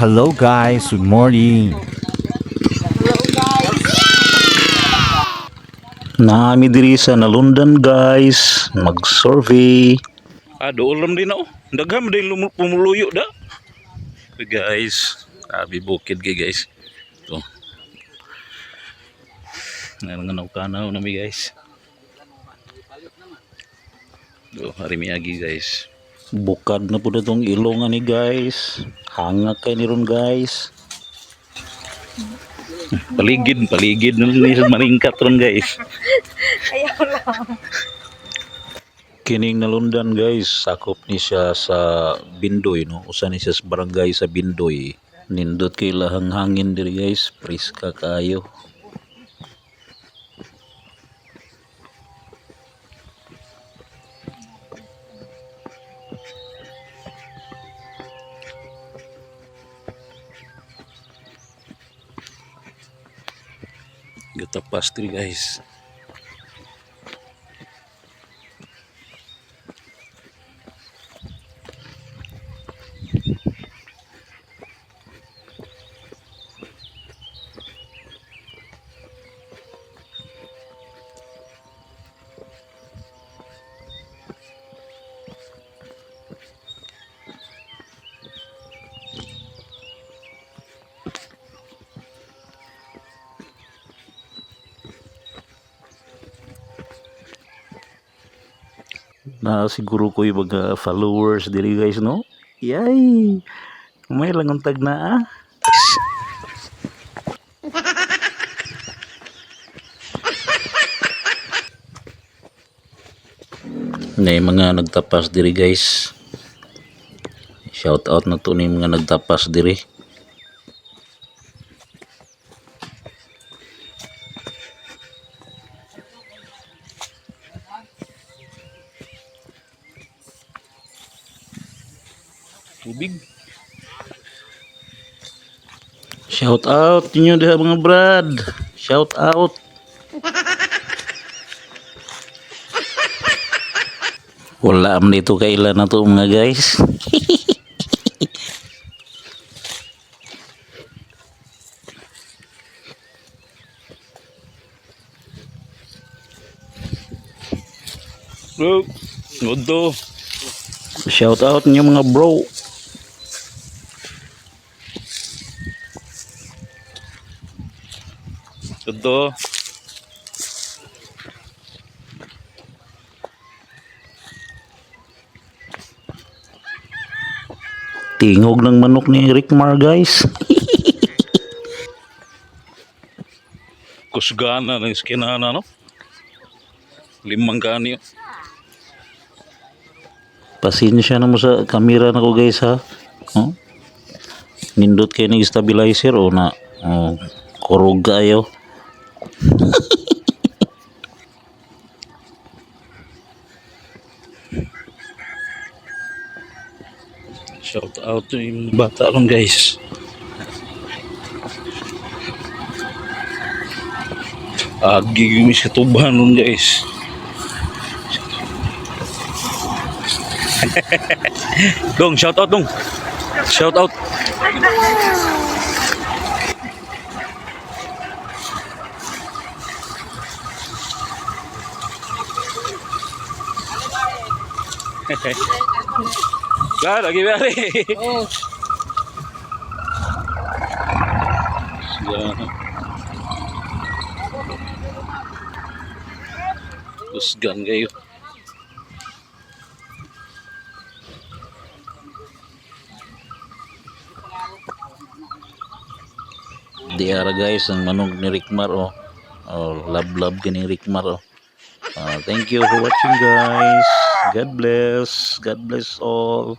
Hello guys, good morning. Nami diri sa Nalundan guys, mag-survey. Ulam din ako. Dagham din pumuluyo da. Guys, abi bukid guys. To. Nangan kanaw nami guys. Do hari miagi guys. Bukad na pud itong ilong ani guys. Hangak kay ni ron guys. Paligid na ni maningkat ron guys. Ayaw lang. Kining Nalundan guys, sakop ni siya sa Bindoy no. Usa ni siya sa barangay sa Bindoy. Nindot kay lahang hangin diri guys, priska kayo. Gatapas diri guys. Na siguro ko yung mga followers diri guys no. Yay! May lang ang tag na ah. Na mga nagtapas diri guys. Shout out na to ni mga nagtapas diri. Tubig. Shout out ninyo diha mga brad. Shout out. Wala am dito kailan na to mga guys. Bro, godo. Shout out ninyo mga bro. Godo. Tingog ng manok ni Rickmar guys. Kusgana ng skinana no. Limang gani. Pasensya na mo sa kamera na ko guys ha. Oh? Nindot kayo ng stabilizer o na kurog kayo. Shout out to yung bata lang guys. Agi yung isitubahan nun guys. Dong, shout out dong. Shout out. Lah, lagi bari. Oh. Usgan kayo. Diara guys ang manok ni Rickmar oh. Oh, love kini Rickmar oh. Thank you for watching guys. God bless all.